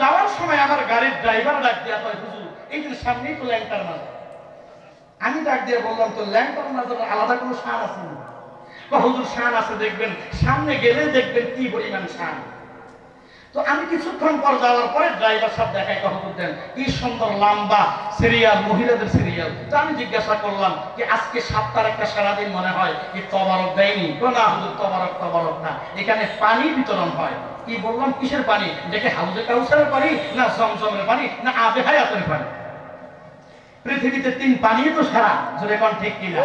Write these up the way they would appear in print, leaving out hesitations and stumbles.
যাওয়ার সময় আমার গাড়ির ড্রাইভার ডাক দিয়া কয়, হুজুর এই যে সামনেই তো ল্যাংটার মাজার। আমি ডাক দিয়ে বললাম, তো ল্যাংটার মাজারের আলাদা কোনো শান আছে না? হুজুর শান আছে, দেখবেন সামনে গেলে দেখবেন কি পরিমাণ শান। তো আমি কিছুক্ষণ পর যাওয়ার পরে ড্রাইভার সাহেব দেখাই, হুজুর দেন কি সুন্দর লম্বা সিরিয়াল, মহিলাদের সিরিয়াল। তো আমি জিজ্ঞাসা করলাম যে আজকে সপ্তাহের একটা সারাদিন মনে হয় কি তবারক দেয়নি? না হুজুর, তবারক না, এখানে পানি বিতরণ হয়। কি বললাম, কিসের পানি? দেখে হাউজে কাউসারের পানি, না জমজমের পানি, না আবে হায়াতের পানি? পৃথিবীতে 3 পানি তো সারা, জোরে কোন ঠিক কিনা?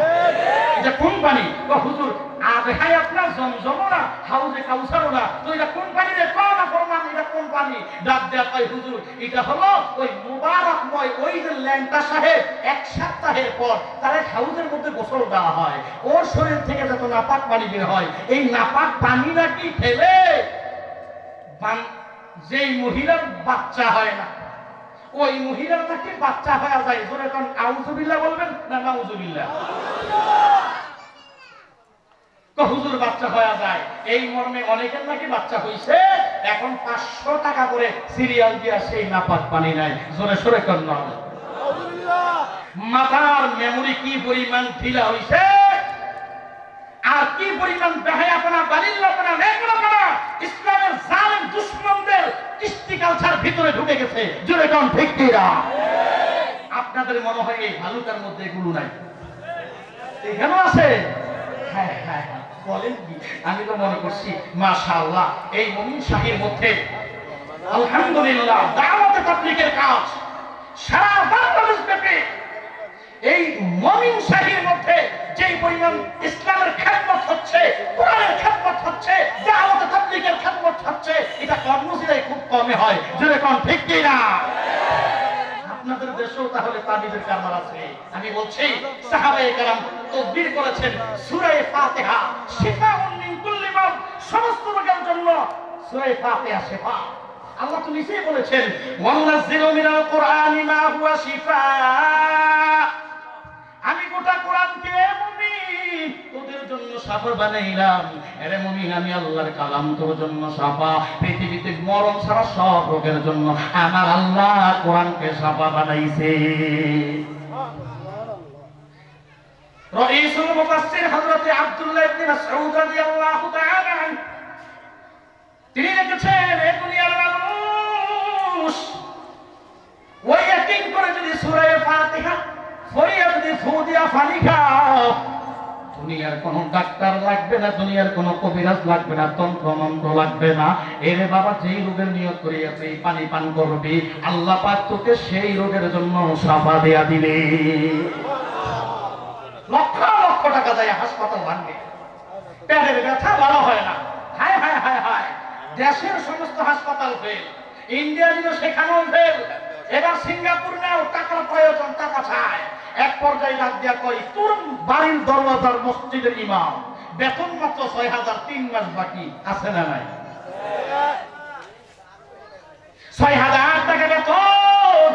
এটা কোন পানি? হুজুর আবে হায়াত না, জমজম না, হাউজে কাউসারও না, তো এটা কোন পানি রে? না ফরমান, এটা কোন পানি? ডাক দেয়া কয়, হুজুর এটা হলো ওই মুবারকময় ওই যে ল্যাংটা সাহেব 1 সপ্তাহের পর তার হাউজের মধ্যে গোসল দেওয়া হয়, ওর শরীর থেকে যত নাপাক পানি বের হয়, এই নাপাক পানি নাকি ফেলে যেই মহিলার বাচ্চা হয় না, ওই মহিলার নাকি বাচ্চা হয়ে যায়। জোরে কোন আউযুবিল্লাহ বলবেন না নাউযুবিল্লাহ? হুজুর বাচ্চা হয়ে যায়, এই মর্মে অনেকের নাকি বাচ্চা হইছে। এখন 500 টাকা করে সিরিয়াল দিয়া সেই নাপাক পানি নাই। জোরে সরে কোন নাউযুবিল্লাহ। মাথার মেমোরি কি পরিমাণ ঢিলা হইছে, আর কি পরিমাণ বেহায়াপনা, বালিল্লাপনা, নেকড়াপনা ইসলামের জালেম দুশমনদের কৃষ্টি কালচার ভিতরে ঢুকে গেছে। জোরে কোন ঠিক কিনা? আপনাদের মনে হয় এই ভালুকার মধ্যে এগুলো নাই? এখানে আছে। হ্যাঁ হ্যাঁ, বলেন কি? আমি তো মনে করছি মাশাআল্লাহ এই মুমিন শাহীর মধ্যে আলহামদুলিল্লাহ দাওয়াতে তাবলীগের কাজ সারা বাংলাদেশ ব্যাপী এই মুমিন শাহীর মধ্যে যে পরিমাণ ইসলামের খেদমত হচ্ছে, কোরআনের খেদমত হচ্ছে, দাওয়াতে তাবলীগের খেদমত হচ্ছে, এটা কর্মসূচিতে খুব কমে হয়। জোরে কোন ঠিক কিনা? আপনাদের দেশেও তাহলে তাবিজের কারবার আছে। আমি বলছি সাহাবায়ে কেরাম তাকবীর করেছেন সূরা ফাতিহা শিফাউন মিন কুল্লি মারদ, সমস্ত রোগের জন্য সূরা ফাতিহা শিফা। আল্লাহ তো নিজেই বলেছেন ওয়ানাজ্জিলু মিনাল কুরআনি মা হুয়া শিফা। আমি গোটা কোরআনকে মুমিন তোদের জন্য শাফা বানাইলাম। আরে মুমিন, আমি আল্লাহর কালাম তোর জন্য শাফা। পৃথিবীতে মরণ ছাড়া সব রোগের জন্য আমার আল্লাহ কোরআনকে শাফা বানাইছে। রাইসুল মুফাসসির হযরত আব্দুল্লাহ ইবনে মাসউদ রাদিয়াল্লাহু তাআলা আনহু তিনি লিখেছেন, এই দুনিয়ার মানুষ ওই ইয়াকিন করে যদি সূরা ফাতিহা ফরিয়া যদি ফু দিয়া পানি খাও, দুনিয়ার কোনো ডাক্তার লাগবে না, দুনিয়ার কোনো কবিরাজ লাগবে না, তন্ত্র মন্ত্র লাগবে না। এরে বাবা, যেই রোগের নিয়ত করিয়াছে এই পানি পান করবি, আল্লাহ পাক তোকে সেই রোগের জন্য শাফা দেয়া দিবে। লক্ষ লক্ষ টাকা যায় হাসপাতাল ভাঙবে, পেটের ব্যথা ভালো হয় না। হায় হায় হায় হায়, দেশের সমস্ত হাসপাতাল ফেল, ইন্ডিয়া দিল সেখানেও ফেল, এবার সিঙ্গাপুর নেও, টাকার প্রয়োজন, টাকা চায়। এক পর্যায়ে ডাক দিয়া কই, তোর বাড়ির দরওয়াজার মসজিদের ইমাম বেতন মাত্র ৬,০০০, ৩ মাস বাকি আছে না নাই? ৬,০০০ টাকা বেতন,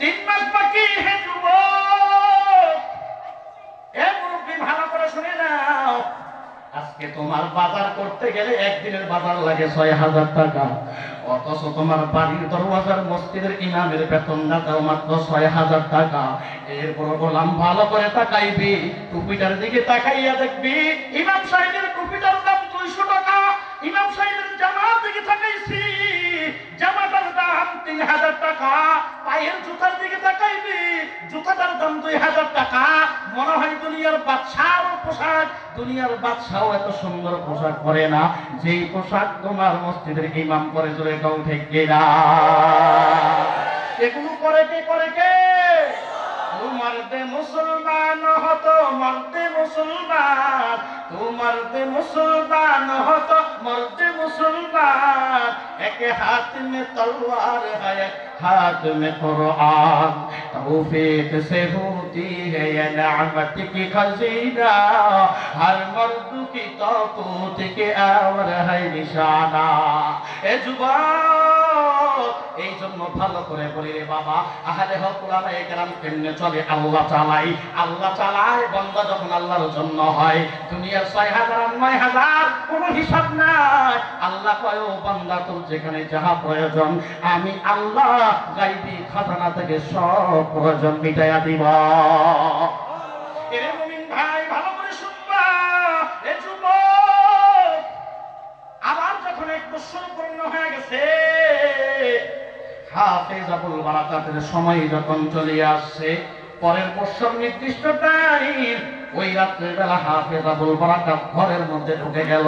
3 মাস বাকি। হে যুবক, এ মুরব্বি, ভালো করে শুনে নাও, আজকে তোমার বাজার করতে গেলে একদিনের বাজার লাগে ৬,০০০ টাকা, অথচ তোমার বাড়ির দরওয়াজার মসজিদের ইমামের বেতন না দাও মাত্র ৬,০০০ টাকা। এরপর বললাম ভালো করে তাকাইবি, টুপিটার দিকে তাকাইয়া দেখবি ইমাম সাহেবের টুপিটার দাম 200 টাকা। ইমাম সাহেবের জামার দিকে তাকাইছি, জামাটার দাম ৩,০০০ টাকা। পায়ের জুতার দিকে তাকাইবি, জুতাটার দাম ২,০০০ টাকা। মনে হয় দুনিয়ার বাদশার পোশাক, দুনিয়ার বাদশাও এত সুন্দর পোশাক পরে না যেই পোশাক তোমার মসজিদের ইমাম পরে। জোরে কও ঠিক কিনা? এগুলো করে কে? করে কে? মর্দে মুসলমান হতো, মর্দে মুসলমান, মর্দে মুসলমান হতো, মর্দে মুসলমান, এক হাত মে তলवार है, एक हाथ में कुरान, तौफीक से होती है ये नेमत की खजीना, हर मर्द की तौक़ूत के आवर है निशाना। ए जुबान, এই জন্য ভালো করে বলি রে বাবা, আহলে হক উলামায়ে কেরাম কেমনে চলে? আল্লাহ চালাই, আল্লাহ চালায়। বান্দা যখন আল্লাহর জন্য হয়, দুনিয়ার ৬,০০০ ৯,০০০ কোনো হিসাব নাই। আল্লাহ কয়, ও বান্দা তোর যেখানে যাহা প্রয়োজন আমি আল্লাহ গায়বী খাজানা থেকে সব প্রয়োজন মিটাইয়া দিব। এরে মুমিন ভাই, ভালো করে শুনবা। এ যুবক, আবার যখন ১ বছর পূর্ণ হয়ে গেছে, হাফেজ আবুল বারাকাতের সময় যখন চলে আসছে, পরের বছর নির্দিষ্ট টাইম, ওই রাত্রের বেলা হাফেজ আবুল বারাকাত ঘরের মধ্যে ঢুকে গেল।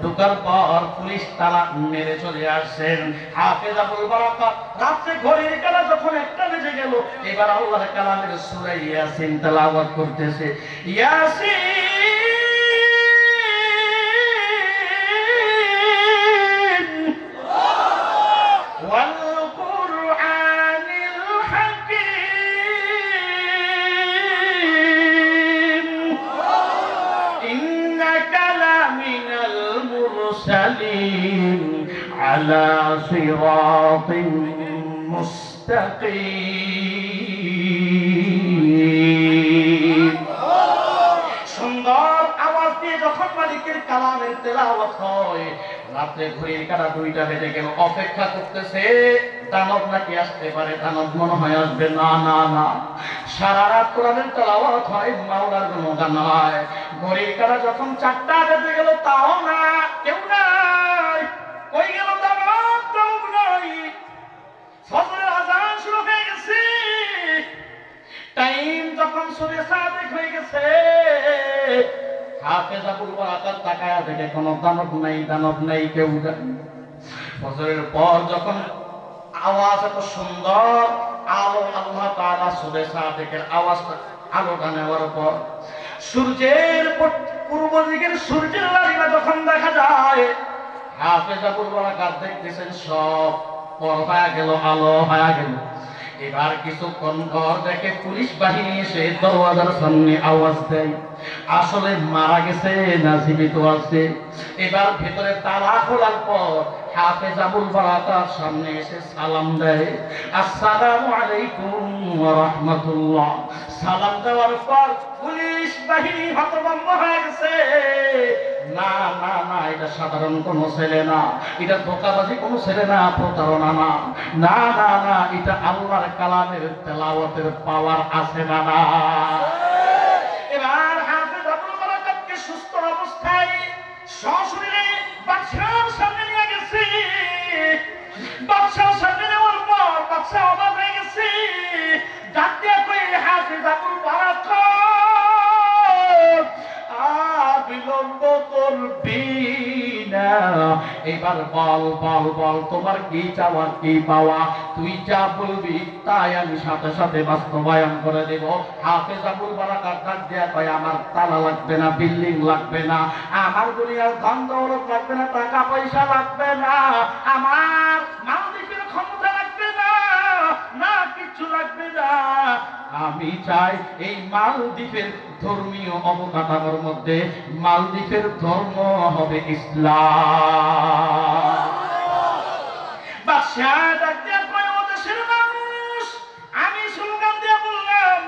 ঢুকার পর পুলিশ তারা মেরে চলে আসছেন। হাফেজ আবুল বারাকাত রাত্রে ঘড়ির কাঁটা যখন ১টা বেজে গেল, এবার আল্লাহর কালামের সূরা ইয়াসিন তেলাওয়াত করতেছে। ইয়াসিন على صراط مستقيم। সুন্দর আওয়াজ দিয়ে যখন মালিকের কালামের তেলাওয়াত হয়, রাতে ঘড়ির কাঁটা 2টা বেজে গেল। অপেক্ষা করতেছে দানব নাকি আসতে পারে। দানব মনে হয় আসবে না, না না। সারা রাত কোরআনের তেলাওয়াত হয়, মাওলার গুণগান হয়। ঘড়ির কাঁটা যখন 4টা বেজে গেল, তাও না, কেউ নাই। কই গেল দানব? দানব নাই। ফজরের আযান শুরু হয়ে গেছে। টাইম যখন সূরা সাদেক হয়ে গেছে, হাফেজ আবুল বারাকাত তাকায়া দেখে কোনো দানব নাই, দানব নাই, কেউ নাই। ফজরের পর যখন আওয়াজ এত সুন্দর, আলো, আল্লাহ তাআলা সূরা সাদেকের আওয়াজটা আলোটা নেওয়ার পর সূর্যের পূর্ব দিকের সূর্যের লালিমা যখন দেখা যায়, হাফেজ আবুল বারাকাত দেখতেছেন সব পর হয়ে গেল, আলো হয়ে গেল। এবার কিছুক্ষণ পর দেখে পুলিশ বাহিনী এসে দরওয়াজার সামনে আওয়াজ দেয়। আসলে মারা গেছে না জীবিত আছে। এবার ভেতরে তালা খোলার পর হাফেজ আবুল বারাকাত সামনে এসে সালাম দেয়, আসসালামু আলাইকুম ওয়া রাহমাতুল্লাহ। সালাম দেওয়ার পর পুলিশ বাহিনী হতভম্ব হয়ে গেছে। না না না, এটা সাধারণ কোন ছেলে না, এটা ধোঁকাবাজি কোন ছেলে না, প্রতারণা না, না না না, এটা আল্লাহর কালামের তেলাওয়াতের পাওয়ার আছে না না। এবার হাফেজ আবুল বারাকাতকে সুস্থ অবস্থায় সশরীরে বাদশার সামনে নিয়ে গেছে। বাদশার সামনে নেওয়ার পর বাদশা অবাক হয়ে গেছে। ডাক দিয়ে কই, হাফেজ আবুল বারাকাত, বিলম্ব করবি না। এবার বল বল বল, তোমার কি চাওয়া, কি পাওয়া? তুই যা বলবি তাই আমি সাথে সাথে বাস্তবায়ন করে দেব। হাফেজ আবুল বারাকাত ডাক দিয়া কয়, আমার তালা লাগবে না, বিল্ডিং লাগবে না, আমার দুনিয়ার ধন দৌলত লাগবে না, টাকা পয়সা লাগবে না, আমার মালিকের ক্ষমতা লাগবে না, না কিছু লাগবে না। আমি চাই এই মালদ্বীপের ধর্মীয় অবকাঠামোর মধ্যে মালদ্বীপের ধর্ম হবে ইসলাম। বাদশা ডাক দিয়া কয়, ও দেশের মানুষ, আমি স্লোগান দিয়ে বললাম,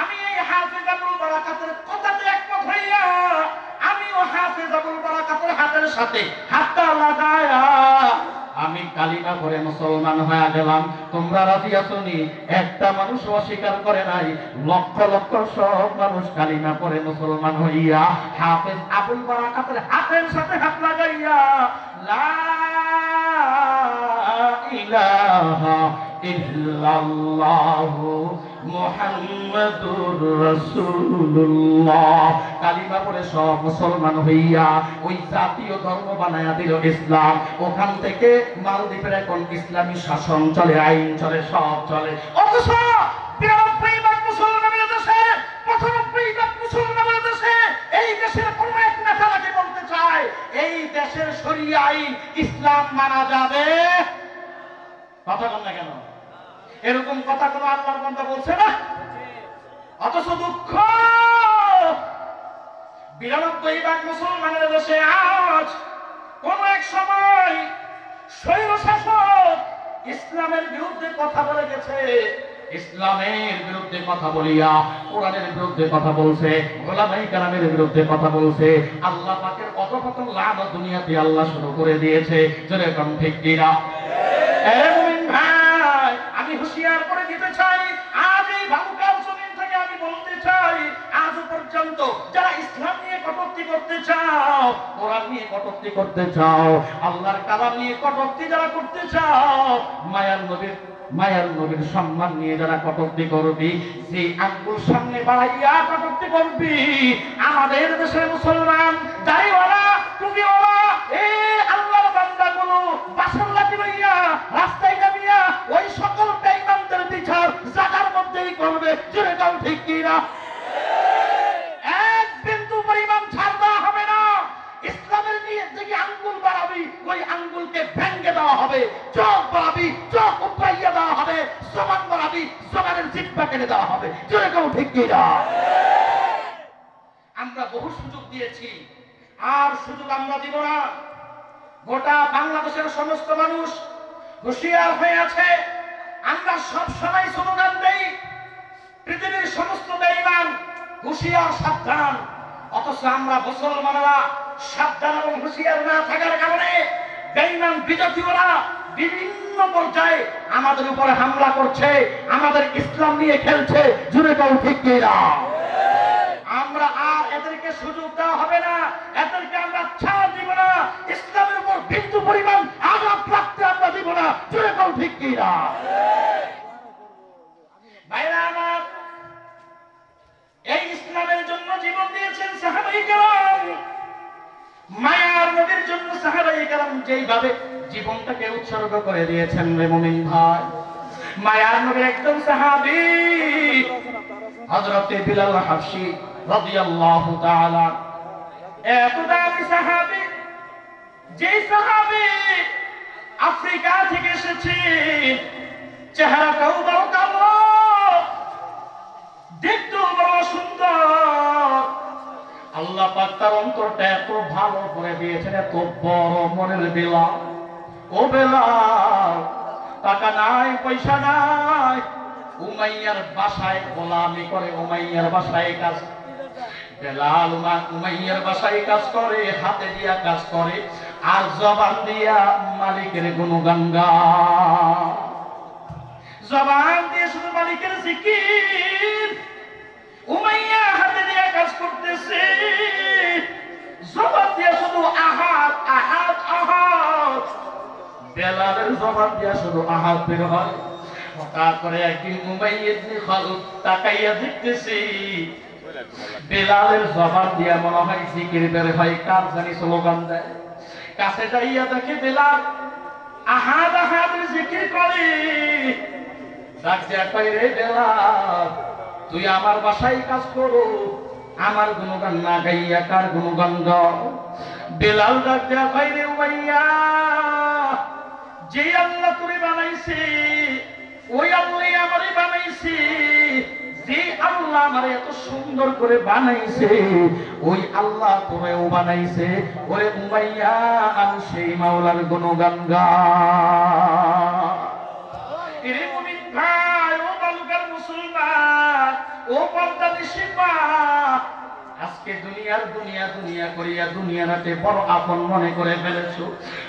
আমি এই হাফেজ আবুল বারাকাতের কথাতে একমত হইয়া আমিও হাফেজ আবুল বারাকাতের হাতের সাথে হাতটা লাগায়া আমি কালিমা পড়ে মুসলমান হয়ে গেলাম। তোমরা রাজি আছো নি? একটা মানুষ অস্বীকার করে নাই। লক্ষ লক্ষ সব মানুষ কালিমা পড়ে মুসলমান হইয়া হাফেজ আবুল বারাকাতের হাতের সাথে হাত লাগাইয়া লা ইলাহা ইল্লাল্লাহু মুহাম্মাদুর রাসূলুল্লাহ কালিমা পড়ে সব মুসলমান হইয়া ওই জাতীয় ধর্ম বানায়া দিল ইসলাম। ওখান থেকে মালদ্বীপের এখন ইসলামী শাসন চলে, আইন চলে, সব চলে। অথচ ৯২ ভাগ মুসলমানের দেশে, ৯৫ ভাগ মুসলমানের দেশে এই দেশের কোন এক নেতা নাকি বলতে চায় এই দেশের শরিয়া আইন ইসলাম মানা যাবে? কথা বল না কেন? এরকম কথা কোন আল্লাহর বান্দা বলছে না? অথচ দুঃখ, ৯২ ভাগ মুসলমানের দেশে আজ কোন এক সময় স্বৈর শাসক ইসলাম ইসলামের বিরুদ্ধে কথা বলে গেছে, ইসলামের বিরুদ্ধে কথা বলিয়া কোরআনের বিরুদ্ধে কথা বলছে, ওলামায়ে কেরামের বিরুদ্ধে কথা বলছে, আল্লাহ পাকের অতপতন লানত দুনিয়াতে আল্লাহ শুরু করে দিয়েছে। জোরে কোন ঠিক কিনা? মুমিন ভাই, আমি হুঁশিয়ার করে দিতে চাই, আজ এই ভাবুকার জমিন থেকে আমি বলতে চাই, আজ পর্যন্ত যারা ইসলাম নিয়ে কটূক্তি করতে চাও, কোরআন নিয়ে কটূক্তি করতে চাও, আল্লাহর কালাম নিয়ে কটূক্তি যারা করতে চাও, মায়ার নবীর সম্মান নিয়ে যারা কটূক্তি করবি, যে আঙ্গুল সামনে বাড়াইয়া কটূক্তি করবি, আমাদের দেশের মুসলমান দাড়িওয়ালা টুপিওয়ালা আল্লাহর বান্দাগুলো বাসর লাঠি লইয়া রাস্তায় নামিয়া ওই সকল বেঈমানদের বিচার জায়গার মধ্যেই করবে। জোরে কাউ ঠিক কিনা? এক বিন্দু পরিমাণ ছাড় দেওয়া হবে না। ইসলামের নিয়ে দিকে আঙ্গুল বাড়াবি, ওই আঙ্গুলকে ভেঙে দেওয়া হবে। চোখ বাড়াবি, চোখ উপড়াইয়া দেওয়া হবে। জবান বাড়াবি, জবানের জিহ্বা কেটে দেওয়া হবে। জোরে কেউ ঠিক কিনা? আমরা বহু সুযোগ দিয়েছি, আর সুযোগ আমরা দিব না। গোটা বাংলাদেশের সমস্ত মানুষ হুঁশিয়ার হয়ে আছে। আমরা সব সময় স্লোগান দেই, পৃথিবীর সমস্ত বেঈমান হুঁশিয়ার, সাবধান। অথচ আমরা মুসলমানরা সাবধান এবং হুঁশিয়ার না থাকার কারণে বেঈমান বিজাতীয়রা বিভিন্ন পর্যায়ে আমাদের উপরে হামলা করছে, আমাদের ইসলাম নিয়ে খেলছে। জুড়ে কেউ ঠিক কিনা? আমরা আর এদেরকে সুযোগ দেওয়া হবে না, এদেরকে আমরা ছাড় দিব না। ইসলামের উপর বিন্দু পরিমাণ আঘাত রাখতে আমরা দিব না। জুড়ে কেউ ঠিক কিনা? ভাইরা আমার, এই ইসলামের জন্য জীবন দিয়েছেন সাহাবায়ে কেরাম। মায়ার নবীর জন্য সাহাবায়ে কেরাম যেইভাবে জীবনটাকে উৎসর্গ করে দিয়েছেন রে মুমিন ভাই, মায়ার নবীর একজন সাহাবী হযরত বিলাল হাবশী রাদিয়াল্লাহু তাআলা, এত দামি সাহাবী, যে সাহাবী আফ্রিকা থেকে এসেছে, চেহারাটাও বড় কালো, দেখতেও বড় সুন্দর। আল্লাহ পাক তার অন্তরটা এত ভালো করে দিয়েছেন, এত বড় মনের বিলাল। ও বিলাল, টাকা নাই, পয়সা নাই, উমাইয়ার বাসায় গোলামি করে, উমাইয়ার বাসায় কাজ। বেলাল উমাইয়ার বাসায় কাজ করে, হাতে দিয়া কাজ করে, আর জবান দিয়া মালিকের গুণগান গায়। জবান দিয়ে শুধু মালিকের জিকির। উমাইয়া হাতে দিয়ে কাজ করতেছে, জবান দিয়ে শুধু আহাদ আহাদ আহাদ। বেলালের জবান দিয়ে শুধু আহাদ বের হয়। হঠাৎ করে একদিন উমাইয়া ইবনে খালদ তাকাইয়া দেখতেছি, বেলালের জবান দিয়া মনে হয় জিকির বের হয়, কার জানি স্লোগান দেয়। কাছে যাইয়া দেখে বেলাল আহাদ আহাদ জিকির করে। ডাক দিয়া কয়, রে বেলাল, তুই আমার বাসায় কাজ করো, আমার গুণগান না গাইয়া কার গুণগান গাও? বেলাল ডাক দিয়া কয়, রে উমাইয়া, যে আল্লাহ তোরে বানাইছে, ওই আল্লাহ আমারে বানাইছে। যে আল্লাহ আমারে এত সুন্দর করে বানাইছে, ওই আল্লাহ তোরেও বানাইছে। ওরে উমাইয়া, আমি সেই মাওলার গুণগান গাই। রে মুমিন ভাই, ও বালুকার মুসলমান, ও পর্দানিশী মা, আজকে দুনিয়ার দুনিয়া দুনিয়া করিয়া দুনিয়াটাকে বড় আপন মনে করে ফেলেছো।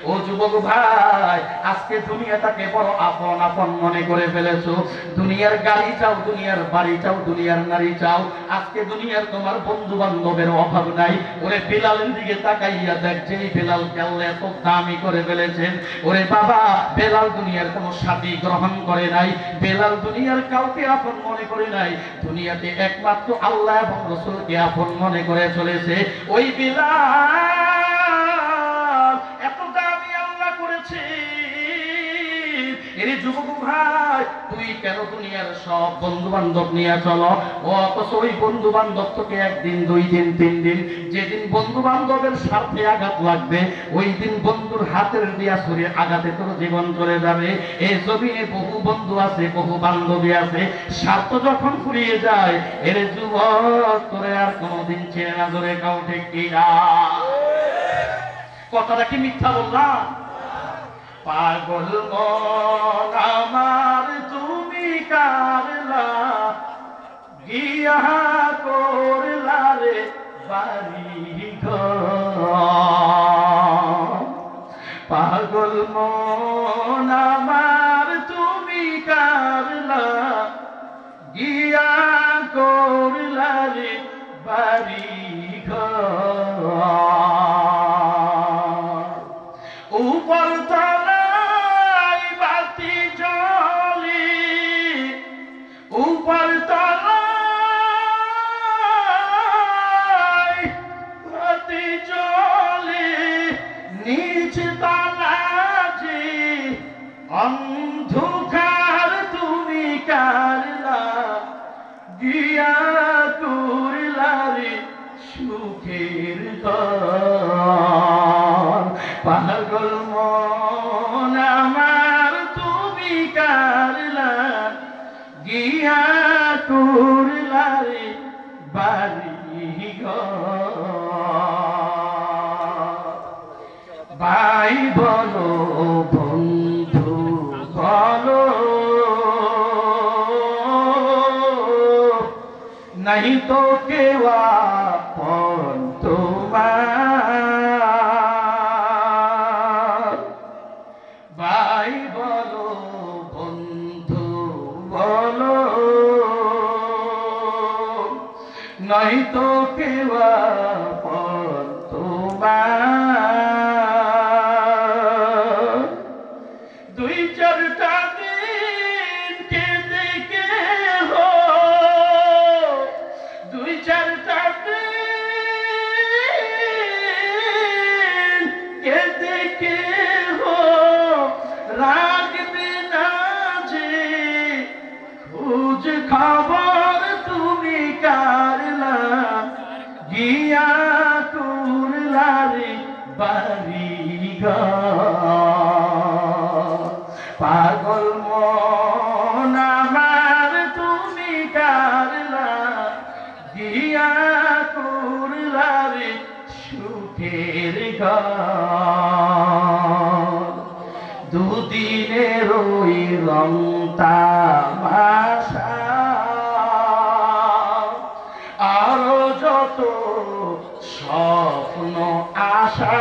ও যুবক ভাই, আজকে দুনিয়াটাকে বড় আপন আপন মনে করে ফেলেছো। দুনিয়ার গাড়ি চাও, দুনিয়ার বাড়ি চাও, দুনিয়ার নারী চাও। আজকে দুনিয়ার তোমার বন্ধু বান্ধবের অভাব নাই। ওরে বেলালের দিকে তাকাইয়া দেখ, যেই বেলালকে আল্লাহ এত দামি করে ফেলেছেন। ওরে বাবা, বেলাল দুনিয়ার কোনো সাথী গ্রহণ করে নাই, বেলাল দুনিয়ার কাউকে আপন মনে করে নাই। দুনিয়াতে একমাত্র আল্লাহ এবং রাসূলকে আপন মনে করে চলেছে। ওই বিলাল এত দামি আল্লাহ করেছে। এর যুবক ভাই, তুই কেন দুনিয়ার সব বন্ধু বান্ধব নিয়ে চলো, অথচ ওই বন্ধু বান্ধব তোকে একদিন, দুই দিন, তিন দিন, যেদিন বন্ধু বান্ধবের স্বার্থে আঘাত লাগবে, ওই দিন বন্ধুর হাতের দিয়া ছুরি আঘাতে তোর জীবন চলে যাবে। এই জমিনে বহু বন্ধু আছে, বহু বান্ধবী আছে, স্বার্থ যখন ফুরিয়ে যায়, এর যুবক তোরে আর কোনোদিন চেনে না। ধরে কাউ ঠিক কিনা? কথাটা কি মিথ্যা বললাম? পাগল মন অন্ধকার তুমি কারলা গিয়া করলারে সুখের ঘর পাগল মন আমার তুমি কারলা গিয়া করলারে বাড়ি ঘর ভাই বলো বন্ধু বলো नहीं तो केवा पन तुम्हार भाई बोलो बंधु बोलो नहीं तो केवा पन तुम्हार दुई चारटा दिन के देखे हो দুই চারটা দিন কে দেখে হো রাখবে না যে খোঁজ খবর তুমি কারলা গিয়া করলা রে বাড়ি ঘর পাগল মন আমার তুমি কারলা গিয়া করলারে সুখের ঘর দুদিনের ওই রং তামাশা আরো যত স্বপ্ন আশা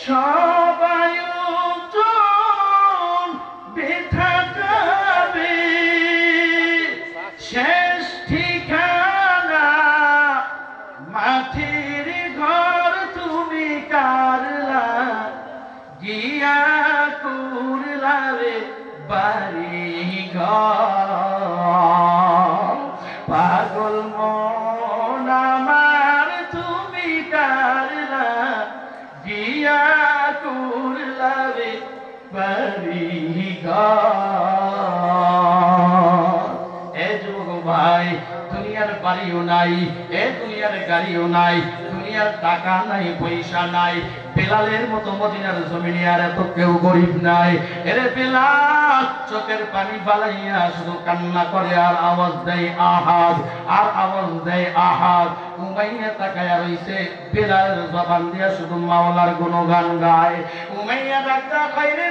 সবাই বেথা যাবে শেষ ঠিকানা মাটির ঘর তুমি কারলা গিয়া করলা রে বাড়ি ঘর পাগল মন আমার তুমি কারলা গিয়া করলা রে বাড়ি ঘর এ যুবক ভাই দুনিয়ার বাড়িও নাই এ দুনিয়ার গাড়িও নাই দুনিয়ার টাকা নাই পয়সা নাই বেলালের মতো মদিনার জমিনে আর এত কেউ গরিব নাই এরে বেলাল চোখের পানি বালাইয়া শুধু কান্না করে আর আওয়াজ দেয় আহাদ আর আওয়াজ দেয় আহাদ উমাইয়া তাকায়া রইছে বেলালের জবান দিয়া শুধু মাওলার গুণগান গায় উমাইয়া ডাক্তার কইরে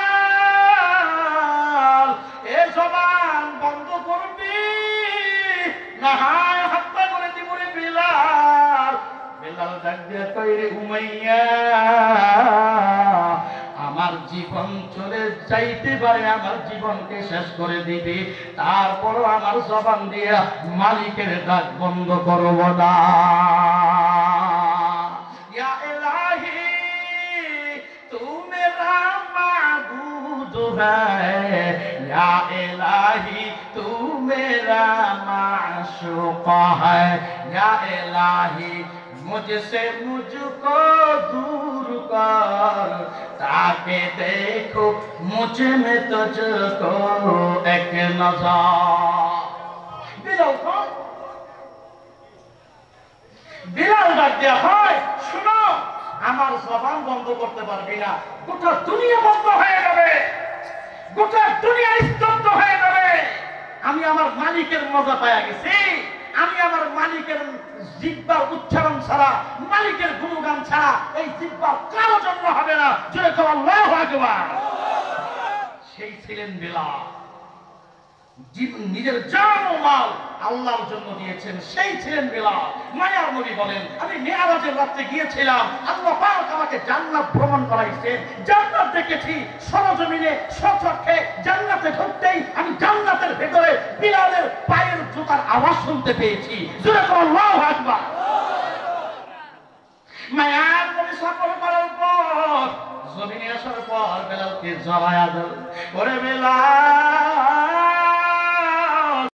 বেলাল এ জবান বন্ধ করবি না হায় হত্যা করে দিব রে বেলাল বেলাল ডাক দিয়া কইরে উমাইয়া আমার জীবন চলে যাইতে পারে আমার জীবনকে শেষ করে দিবি তারপরও আমার জবান দিয়া মালিকের ডাক বন্ধ করব না ইয়া ইলাহি তু মেরা মাবুদ হ্যায় ইয়া ইলাহি তু মেরা মাশুক হ্যায় ইয়া ইলাহি मुझसे मुझको दूर कर ताकि देखो मुझ में तुझको एक नजर बिलाल डाक दिया হয় শুনো আমার জবান বন্ধ করতে পারবি না গোটা দুনিয়া বন্ধ হয়ে যাবে গোটা দুনিয়া স্তব্ধ হয়ে যাবে আমি আমার মালিকের মজা পায়া গেছি আমি আমার মালিকের জিহ্বার উচ্চারণ ছাড়া মালিকের গুণগান ছাড়া এই জিহ্বা কারো জন্য হবে না জোরে কও আল্লাহু আকবার সেই ছিলেন বেলাল জীবন নিজের জান ও মাল আল্লাহর জন্য দিয়েছেন সেই ছিলেন বেলাল মায়ার নবী বলেন আমি মেরাজের রাতে গিয়েছিলাম আল্লাহ পাক আমাকে জান্নাত ভ্রমণ করাইছেন জান্নাত দেখেছি সরজমিনে সচক্ষে জান্নাতে ঢুকতেই আমি জান্নাতের ভেতরে বিলালের পায়ের জুতার আওয়াজ শুনতে পেয়েছি জোরে কও আল্লাহু আকবার মায়ার নবী সফর করার পর জমিনে আসার পর বেলালকে জড়ায়া ধরে ওরে বেলাল